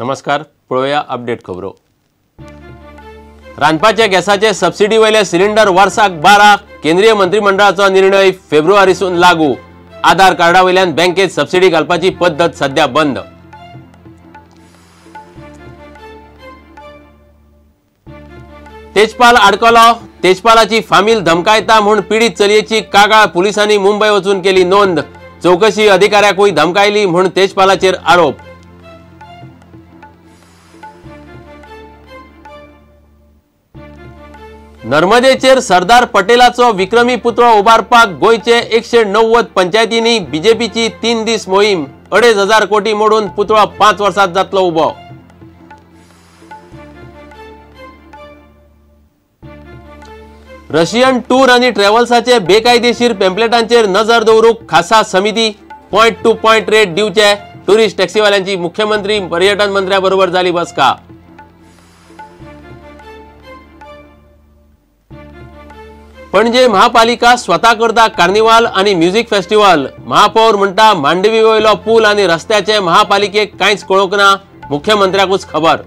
नमस्कार, पळोवया अपडेट खबरो। रांदपाचे गॅसाचे सबसिडी वयले सिलिंडर वर्साक 12। केंद्रीय मंत्रिमंडळाचो निर्णय फेब्रुवारीसून लागू। आधार कार्डा वयल्यान बँकेत सबसिडी घालपाची पद्धत सध्या बंद। तेजपाल आडकलो। तेजपालाची फामील धमकायता म्हूण पीडित चलयेची कागाळ पुलिसांनी मुंबय वचून केली नोंद। चौकशी अधिकाऱ्याकूय धमकायली म्हूण तेजपालाचेर आरोप। नर्मदेचेर सरदार पटेलाचो विक्रमी पुतळो उबारपाक गोयचे 190 पंचायतींनी बीजेपीची 3 दीस मोहीम। 2,500 कोटी मोडून पुतळो 5 वर्सात जातलो उबो। रशियन टूर आनी ट्रॅव्हल्साचे बेकायदेशीर पॅम्पलेटांचेर नजर दवरूंक खासा समिती। पॉइंट टू पॉइंट रेट दिवचे। टुरिस्ट टॅक्सीवाल्यांची मुख्यमंत्री पर्यटन मंत्र्या बरोबर जाली बसका। पणजे महापालिका स्वता करता कार्निवाल आनी म्युझिक फेस्टिवल। महापौर म्हणटा मांडवी वयलो पूल आनी रस्त्याचे महापालिकेक कांयच कळोवंक ना, मुख्यमंत्र्याकूच खबर।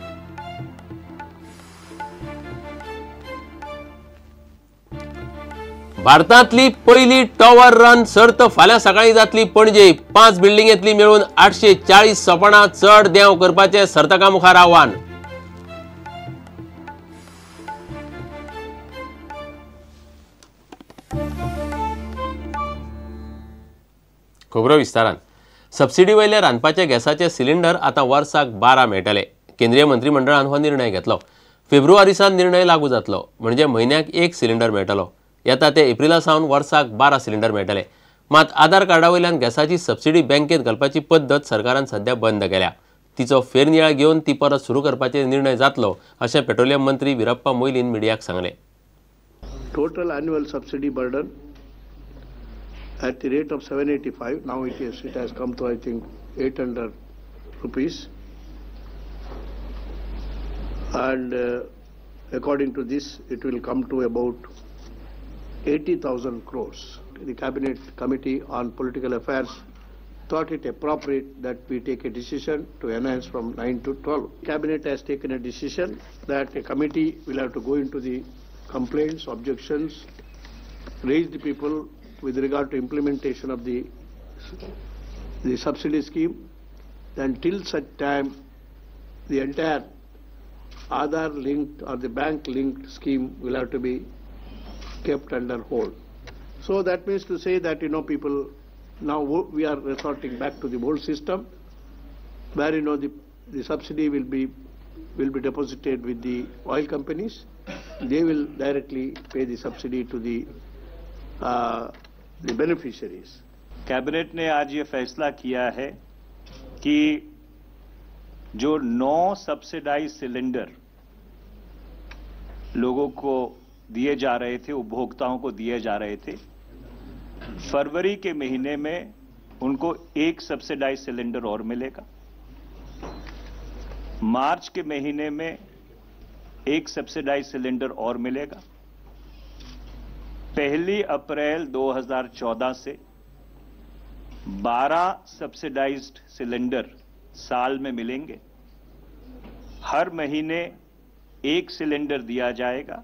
भारतांतली पहिली टॉवर रन सर्त फाल्यां सकाळी जातली पणजे। 5 बिल्डिंगेंतली मेळून 840 सोपणां चढ देंव करपाचे सर्तकां मुखार आव्हान। खबरो विस्तारान। सबसिडी वयले रांदपाचे गॅसाचे सिलिंडर आता वर्साक 12 मेळटले। केंद्रीय मंत्रिमंडळान हो निर्णय घेतलो। फेब्रुवारीसान निर्णय लागू जातलो, म्हणजे म्हयन्याक 1 सिलिंडर मेळटलो। येता ते एप्रिला सावन वर्साक 12 सिलिंडर मेळटले। मात आधार कार्डा वयल्यान गॅसाची सबसिडी बँकेत घालपाची पद्धत सरकारान सध्या बंद केल्या। तिचो फेरनियाळ घेवन ती परत सुरू करपाचे निर्णय जातलो, अशें पेट्रोलियम मंत्री विरप्पा मोइलीन मिडियाक सांगले। Total annual subsidy burden at the rate of 785. Now it has come to, I think, 800 rupees. And according to this, it will come to about 80,000 crores. The Cabinet Committee on Political Affairs thought it appropriate that we take a decision to enhance from 9 to 12. Cabinet has taken a decision that a committee will have to go into the complaints, objections, raise the people with regard to implementation of the subsidy scheme. Then till such time the entire Aadhaar linked or the bank linked scheme will have to be kept under hold. So that means to say that people now we are resorting back to the old system where the subsidy will be deposited with the oil companies. They will directly pay the subsidy to the beneficiaries. Cabinet ने आज ये फैसला किया है कि जो 9 subsidise cylinder लोगों को दिए जा रहे थे, उपभोक्ताओं को दिए जा रहे थे, फरवरी के महीने में उनको 1 सब्सिडाइज सिलेंडर और मिलेगा। मार्च के महीने में 1 सब्सिडाइज सिलेंडर और मिलेगा। 1 अप्रैल 2014 से 12 सब्सिडाइज्ड सिलेंडर साल में मिलेंगे। हर महीने 1 सिलेंडर दिया जाएगा।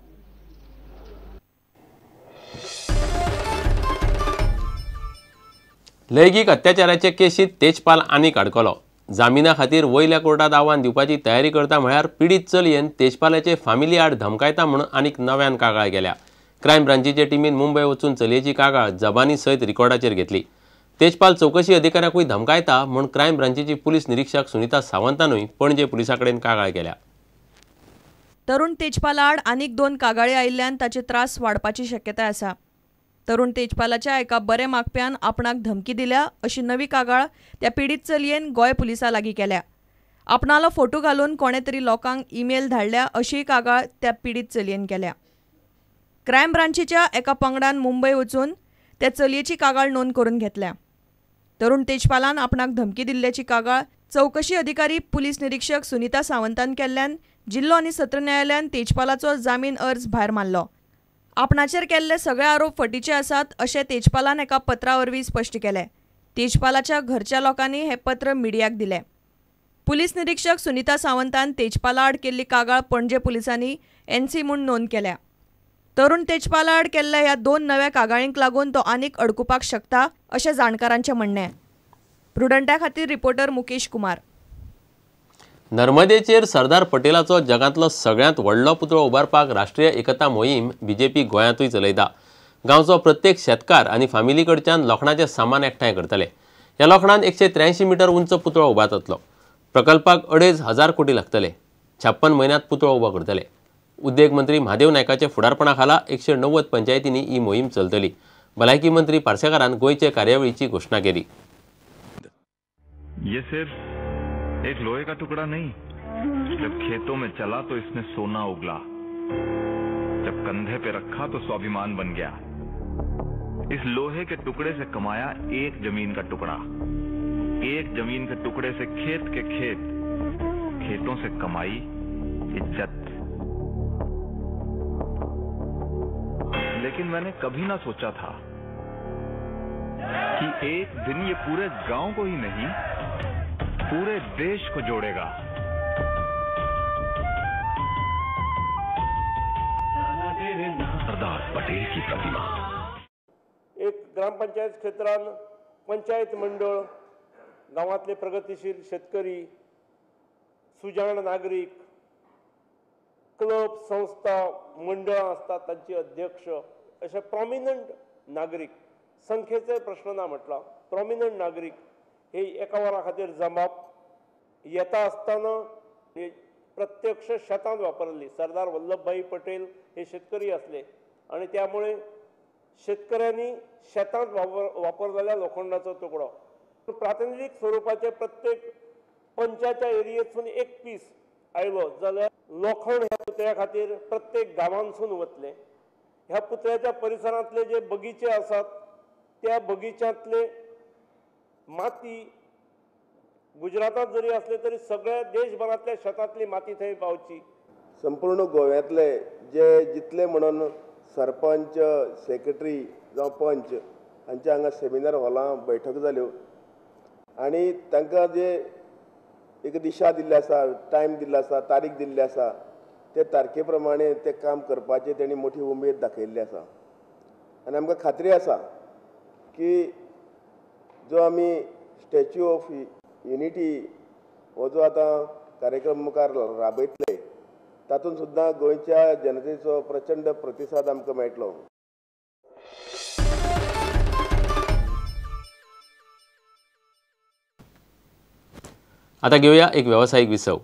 लैंगिक अत्याचाराचे केशीत तेजपाल आनीक अडकलो। जामिना खातीर वयल्या कोर्टात आव्हान दिवपाची तयारी करता म्हळ्यार पीडित चलयेन तेजपालाचे फामिली आड धमकायता म्हूण आनीक नव्यान कागाळ केल्या। क्रायम ब्रांचीचे टीमीन मुंबय वचून चलयेची कागाळ जबानी सयत रिकॉर्डाचेर घेतली। तेजपाल चौकशी अधिकाऱ्याकूय धमकायता म्हूण क्रायम ब्रांचीची पुलीस निरीक्षक सुनीता सावंतानूय पणजे पुलिसाकडेन कागाळ केल्या। तरुण तेजपाल आड आनीक 2 कागाळी आयिल्ल्यान ताचे त्रास वाडपाची शक्यताय आसा। तरुण तेजपालाच्या एका बरे मागप्यान आपणाक धमकी दिल्या अशी नवी कागाळ त्या पीडित चलयेन गोंय पुलिसा लागीं केल्या। आपणालो फोटो घालून कोणे तरी लोकांक ईमेल धाडल्या अशी कागाळ त्या पीडित चलयेन केल्या। क्रायम ब्रांचीच्या एका पंगडान मुंबय वचून त्या चलयेची कागाळ नोंद करून घेतल्या। तरुण तेजपालान आपणाक धमकी दिल्ल्याची कागाळ चौकशी अधिकारी पुलीस निरीक्षक सुनीता सावंतान केल्ल्यान जिल्लो आनी सत्र न्यायालयान तेजपालाचो जामीन अर्ज भायर मारलो। आपणाचेर केल्ले सगळे आरोप फटीचे आसात अशें तेजपालान एका पत्रा वरवीं स्पश्ट केलें। तेजपालाच्या घरच्या लोकांनी हे पत्र मिडियाक दिलें। पुलीस निरीक्षक सुनीता सावंतान तेजपाला आड केल्ली कागाळ पणजे पुलिसांनी एनसी म्हूण नोंद केल्या. तरुण तेजपाला आड केल्ल्या ह्या 2 नव्या कागाळींक लागून तो आनीक अडकुपाक शकता अशें जाणकारांचें म्हणणें. प्रुडंटा खातीर रिपोर्टर मुकेश कुमार. नर्मदेचेर सरदार पटेलाचो जगांतलो सगळ्यांत व्हडलो पुतळो उबारपाक राष्ट्रीय एकता मोहीम बीजेपी गोंयांतूय चलयता. गांवचो प्रत्येक शेतकार आनी फामिली कडच्यान लोखणाचें सामान एकठांय करतले. ह्या लोखणान 183 मीटर उंच पुतळो उबारतलो. प्रकल्पाक 2,500 कोटी लागतले. 56 म्हयन्यांत पुतळो उबो करतले. उद्देग मंत्री महादेव नायकाच्या फुडारपणा खाला 190 पंचायतींनी ही मोहीम चलतली. भलायकी मंत्री पार्सेकारान गोंयचे कार्यावळीची घोषणा केली. ये सिर्फ एक लोहे का टुकड़ा नहीं, जब खेतों में चला तो इसने सोना उगला, जब कंधे पे रखा तो स्वाभिमान बन गया. इस लोहे के टुकड़े से कमाया एक जमीन का टुकड़ा, एक जमीन के टुकड़े से खेत के खेत, खेतों से कमाई इज्जत. लेकिन मैंने कभी ना सोचा था कि एक दिन ये पूरे गांव को ही नहीं, पूरे देश को जोड़ेगा. सरदार पटेल की प्रतिमा. एक ग्रामपंचायत क्षेत्रान पंचायत मंडळ, गांवांतले प्रगतीशील शेतकरी, सुजाण नागरिक, क्लब, संस्था, मंडळां आसतात तांचे अध्यक्ष अशे प्रॉमिनंट नागरीक, संख्येचे प्रश्न ना म्हटला, प्रॉमिनंट नागरीक हे एका वरा खातीर जमप येता आसतना हे प्रत्यक्ष शेतांत वापरली. सरदार वल्लभभाई पटेल हे शेतकरी असले आणि त्यामुळे शेतकऱ्यांनी शेतांत वापरलेल्या लोखंडाचो तुकडो प्रातिनिधीक स्वरूपाचे प्रत्येक पंचायतच्या एरियेतसून एक पीस आयलो जाल्यार लोखंड ह्या पुतळ्या खातीर प्रत्येक गांवांतसून वतले. ह्या पुतळ्याच्या परिसरांतले जे बगीचे आसात त्या बगीच्यांतले माती गुजरातात जरी असले तरी सगळ्या देशभरातल्या शेतांतली माती थंय पावची. संपूर्ण गोव्यातले जे जितले म्हणून सरपंच, सेक्रेटरी जावं पंच हांचे हांगा सेमिनार हॉलां बैठक जाल्यो आनी तांकां जे एक दिशा दिल्ली आसा, टायम दिल्लो आसा, तारीख दिल्ली आसा, ते तारखे प्रमाणे ते काम करपाची तेणी मोठी उमेद दाखयल्ली आसा. आनी आमकां खात्री आसा की जो आमी स्टॅच्यू ऑफ युनिटी हो जो आतां कार्यक्रम मुखार राबयतले तातूंत सुद्दां गोंयच्या जनतेचो प्रचंड प्रतिसाद आमकां मेळटलो. आता घेऊया एक व्यावसायिक विसव.